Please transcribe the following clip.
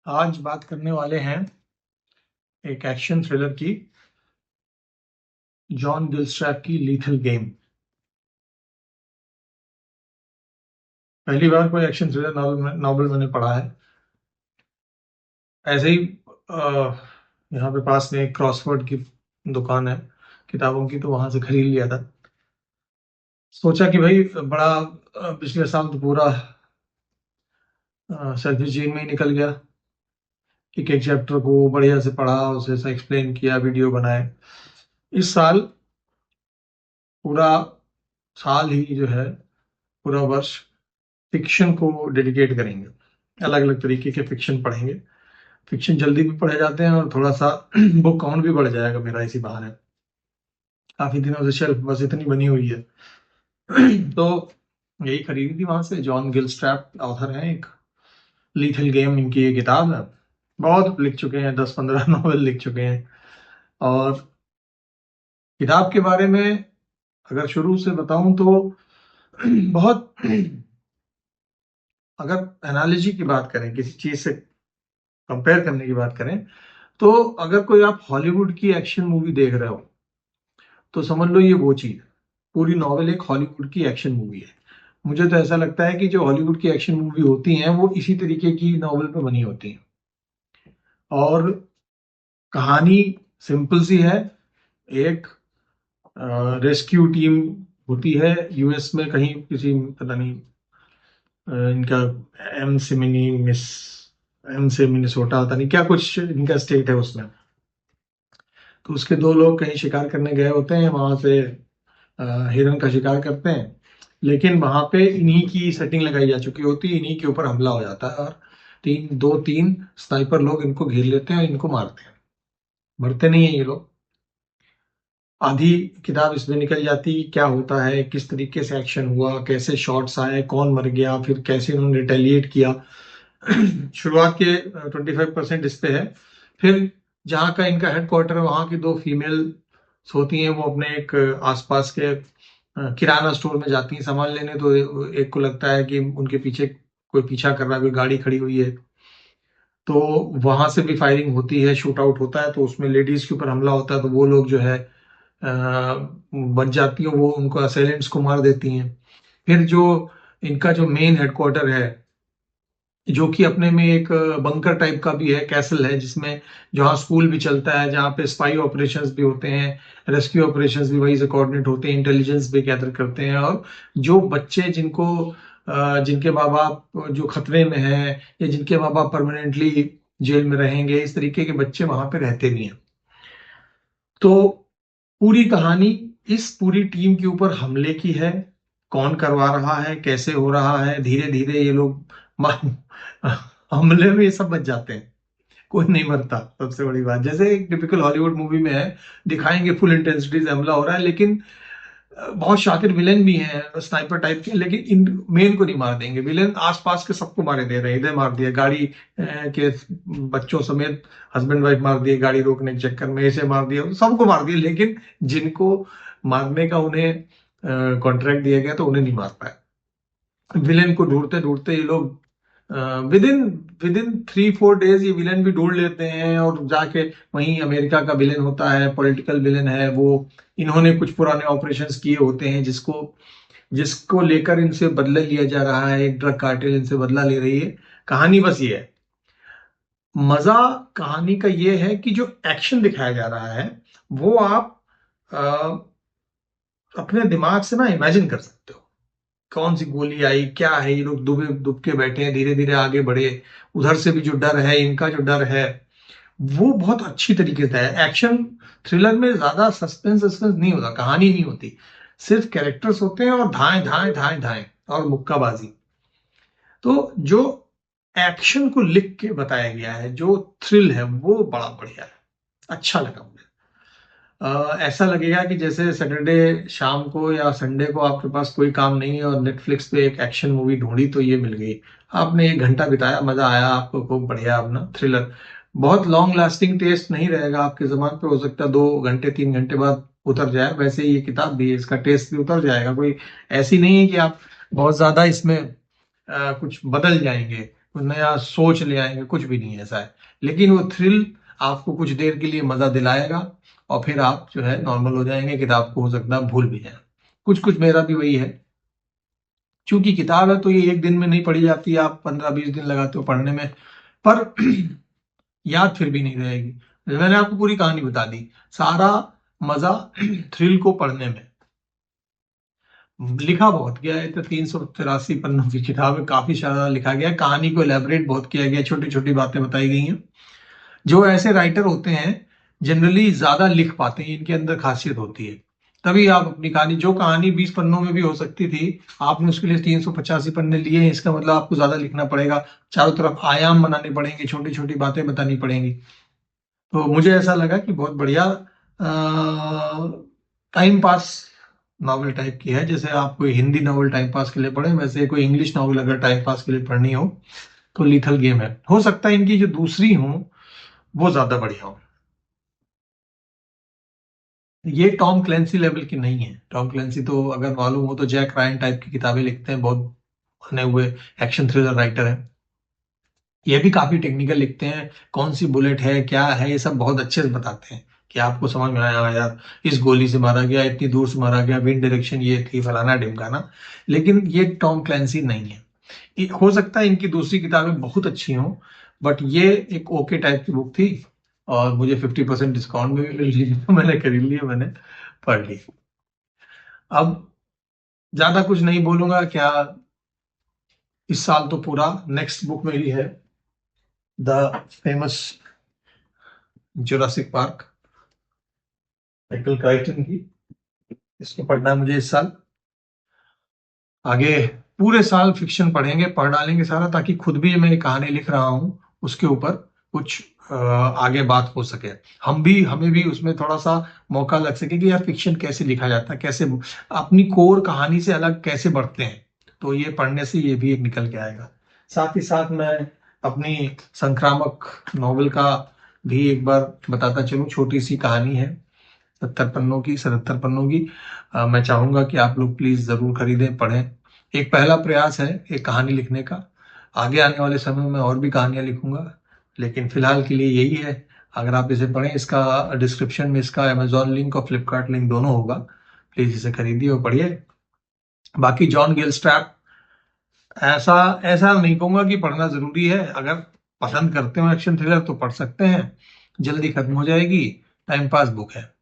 आज बात करने वाले हैं एक एक्शन थ्रिलर की, जॉन गिलस्ट्रैप की लीथल गेम। पहली बार कोई एक्शन थ्रिलर नॉवल मैंने पढ़ा है। ऐसे ही यहाँ पे पास में एक क्रॉसवर्ड की दुकान है किताबों की, तो वहां से खरीद लिया था। सोचा कि भाई बड़ा पिछले साल तो पूरा सर्विस जीन में ही निकल गया। एक एक चैप्टर को बढ़िया से पढ़ा, उसे ऐसा एक्सप्लेन किया, वीडियो बनाए। इस साल पूरा साल ही जो है, पूरा वर्ष फिक्शन को डेडिकेट करेंगे। अलग अलग तरीके के फिक्शन पढ़ेंगे। फिक्शन जल्दी भी पढ़े जाते हैं और थोड़ा सा बुक काउंट भी बढ़ जाएगा मेरा इसी बहाने। काफी दिनों से शेल्फ बस इतनी बनी हुई है। तो यही खरीदी थी वहां से। जॉन गिलस्ट्रैप ऑथर हैं, एक लीथल गेम इनकी ये किताब है। बहुत लिख चुके हैं, 10-15 नॉवेल लिख चुके हैं। और किताब के बारे में अगर शुरू से बताऊं तो बहुत, अगर एनालॉजी की बात करें, किसी चीज से कंपेयर करने की बात करें, तो अगर कोई आप हॉलीवुड की एक्शन मूवी देख रहे हो तो समझ लो ये वो चीज है। पूरी नॉवेल एक हॉलीवुड की एक्शन मूवी है। मुझे तो ऐसा लगता है कि जो हॉलीवुड की एक्शन मूवी होती हैं वो इसी तरीके की नॉवेल पे बनी होती हैं। और कहानी सिंपल सी है। एक रेस्क्यू टीम होती है यूएस में, कहीं किसी, पता नहीं, इनका एम से मिनी मिस एम से मिनिसोटा, पता नहीं क्या कुछ इनका स्टेट है उसमें। तो उसके दो लोग कहीं शिकार करने गए होते हैं, वहां से हिरन का शिकार करते हैं। लेकिन वहां पे इन्हीं की सेटिंग लगाई जा चुकी होती है, इन्हीं के ऊपर हमला हो जाता है और दो तीन स्नाइपर लोग इनको घेर लेते हैं और इनको मारते हैं। मरते नहीं है ये लोग। आधी किताब इसमें निकल जाती है कि क्या होता है, किस तरीके से एक्शन हुआ, कैसे शॉट्स आए, कौन मर गया, फिर कैसे उन्होंने रिटेलिएट किया। शुरुआत के 25% इस पे है। फिर जहाँ का इनका हेडक्वार्टर है, वहां की दो फीमेल होती हैं, वो अपने एक आसपास के किराना स्टोर में जाती हैं सामान लेने। तो एक को लगता है कि उनके पीछे कोई पीछा कर रहा है, कोई गाड़ी खड़ी हुई है। तो वहां से भी फायरिंग होती है, शूट आउट होता है, तो उसमें लेडीज के ऊपर हमला होता है। तो वो लोग जो है बच जाती हैं, वो उनको असेलेंट्स को मार देती हैं। फिर जो इनका जो मेन हेडक्वार्टर है, जो कि अपने में एक बंकर टाइप का भी है, कैसल है, जिसमें जहाँ स्कूल भी चलता है, जहाँ पे स्पाई ऑपरेशंस भी होते हैं, रेस्क्यू ऑपरेशंस भी वहीं से कोऑर्डिनेट होते हैं, इंटेलिजेंस भी गैदर करते हैं। और जो बच्चे जिनके माँ बाप जो खतरे में हैं, या जिनके माँ बाप परमानेंटली जेल में रहेंगे, इस तरीके के बच्चे वहां पे रहते भी हैं। तो पूरी कहानी इस पूरी टीम के ऊपर हमले की है। कौन करवा रहा है, कैसे हो रहा है, धीरे धीरे ये लोग हमले में ये सब बच जाते हैं। कोई नहीं मरता। सबसे बड़ी बात, जैसे एक टिपिकल हॉलीवुड मूवी में है, दिखाएंगे फुल इंटेंसिटी से हमला हो रहा है, लेकिन बहुत शातिर विलेन भी हैं, स्नाइपर टाइप के, लेकिन इन मेन को नहीं मार देंगे। विलेन आसपास के सबको मारे दे रहे हैं। इधर मार दिया गाड़ी के बच्चों समेत, हस्बैंड वाइफ मार दिए गाड़ी रोकने के चक्कर में, ऐसे मार दिया, सबको मार दिया। लेकिन जिनको मारने का उन्हें कॉन्ट्रैक्ट दिया गया तो उन्हें नहीं मार पाए। विलेन को ढूंढते ढूंढते ये लोग विदिन विदिन 3-4 डेज ये विलेन भी ढूंढ लेते हैं। और जाके वहीं अमेरिका का विलेन होता है, पॉलिटिकल विलेन है वो। इन्होंने कुछ पुराने ऑपरेशंस किए होते हैं, जिसको जिसको लेकर इनसे बदला लिया जा रहा है। एक ड्रग कार्टेल इनसे बदला ले रही है। कहानी बस ये है। मजा कहानी का ये है कि जो एक्शन दिखाया जा रहा है वो आप अपने दिमाग से ना इमेजिन कर सकते हो। कौन सी गोली आई, क्या है, ये लोग दुबे दुबके बैठे हैं, धीरे धीरे आगे बढ़े। उधर से भी जो डर है, इनका जो डर है, वो बहुत अच्छी तरीके से है। एक्शन थ्रिलर में ज्यादा सस्पेंस सस्पेंस नहीं होता, कहानी नहीं होती, सिर्फ कैरेक्टर्स होते हैं और धाएं धाएं धाएं धाएं और मुक्काबाजी। तो जो एक्शन को लिख के बताया गया है, जो थ्रिल है, वो बड़ा बढ़िया है। अच्छा लगा मुझे। ऐसा लगेगा कि जैसे सैटरडे शाम को या संडे को आपके पास कोई काम नहीं है और नेटफ्लिक्स पे एक एक्शन मूवी ढूंढी तो ये मिल गई। आपने 1 घंटा बिताया, मजा आया आपको, खूब बढ़िया अपना थ्रिलर। बहुत लॉन्ग लास्टिंग टेस्ट नहीं रहेगा आपके जबान पे, हो सकता है 2 घंटे 3 घंटे बाद उतर जाए। वैसे ही ये किताब भी है, इसका टेस्ट भी उतर जाएगा। कोई ऐसी नहीं है कि आप बहुत ज्यादा इसमें कुछ बदल जाएंगे। कुछ नया सोच ले आएंगे, कुछ भी नहीं है ऐसा है। लेकिन वो थ्रिल आपको कुछ देर के लिए मजा दिलाएगा और फिर आप जो है नॉर्मल हो जाएंगे, किताब को हो सकता है भूल भी जाए। कुछ कुछ मेरा भी वही है। चूंकि किताब है तो ये एक दिन में नहीं पढ़ी जाती, आप 15-20 दिन लगाते हो पढ़ने में, पर याद फिर भी नहीं रहेगी। मैंने आपको पूरी कहानी बता दी, सारा मजा थ्रिल को पढ़ने में। लिखा बहुत गया है, तो 383 पन्नों की किताब है, काफी सारा लिखा गया है, कहानी को एलेबरेट बहुत किया गया है, छोटी छोटी बातें बताई गई हैं। जो ऐसे राइटर होते हैं जनरली ज्यादा लिख पाते हैं, इनके अंदर खासियत होती है। तभी आप अपनी कहानी, जो कहानी 20 पन्नों में भी हो सकती थी, आपने उसके लिए 385 पन्ने लिए हैं, इसका मतलब आपको ज्यादा लिखना पड़ेगा, चारों तरफ आयाम बनाने पड़ेंगे, छोटी छोटी बातें बतानी पड़ेंगी। तो मुझे ऐसा लगा कि बहुत बढ़िया टाइम पास नॉवल टाइप की है। जैसे आप कोई हिंदी नॉवल टाइम पास के लिए पढ़े, वैसे कोई इंग्लिश नॉवल अगर टाइम पास के लिए पढ़नी हो तो लीथल गेम है। हो सकता है इनकी जो दूसरी हो वो ज्यादा बढ़िया हो। ये टॉम क्लेंसी लेवल की नहीं है। टॉम क्लेंसी तो अगर मालूम हो तो जैक रायन टाइप की किताबें लिखते हैं, बहुत बने हुए एक्शन थ्रिलर राइटर हैं। ये भी काफी टेक्निकल लिखते हैं, कौन सी बुलेट है क्या है, ये सब बहुत अच्छे से बताते हैं कि आपको समझ में आया, "हाँ यार, इस गोली से मारा गया, इतनी दूर से मारा गया, विंड डायरेक्शन ये थी, फलाना ढिमकाना।" लेकिन ये टॉम क्लेंसी नहीं है। हो सकता है इनकी दूसरी किताबें बहुत अच्छी हों, बट ये एक ओके टाइप की बुक थी और मुझे 50% डिस्काउंट में भी मिल रही थी, तो मैंने खरीद लिया, मैंने पढ़ ली। अब ज्यादा कुछ नहीं बोलूंगा क्या, इस साल तो पूरा। नेक्स्ट बुक मेरी है the famous Jurassic Park, Michael Crichton की। इसको पढ़ना है मुझे इस साल। आगे पूरे साल फिक्शन पढ़ेंगे, पढ़ डालेंगे सारा, ताकि खुद भी मैं कहानी लिख रहा हूं उसके ऊपर कुछ आगे बात हो सके। हमें भी उसमें थोड़ा सा मौका लग सके कि यार फिक्शन कैसे लिखा जाता है, कैसे अपनी कोर कहानी से अलग कैसे बढ़ते हैं। तो ये पढ़ने से ये भी एक निकल के आएगा। साथ ही साथ मैं अपनी संक्रामक नॉवल का भी एक बार बताता चलूं। छोटी सी कहानी है, 70 पन्नों की, 77 पन्नों की। मैं चाहूंगा कि आप लोग प्लीज जरूर खरीदें, पढ़ें। एक पहला प्रयास है एक कहानी लिखने का। आगे आने वाले समय में और भी कहानियां लिखूंगा, लेकिन फिलहाल के लिए यही है। अगर आप इसे पढ़ें, इसका डिस्क्रिप्शन में इसका अमेजॉन लिंक और फ्लिपकार्ट लिंक दोनों होगा, प्लीज इसे खरीदिए और पढ़िए। बाकी जॉन गेलस्ट्रैप, ऐसा ऐसा नहीं कहूंगा कि पढ़ना जरूरी है। अगर पसंद करते हो एक्शन थ्रिलर तो पढ़ सकते हैं, जल्दी खत्म हो जाएगी, टाइम पास बुक है।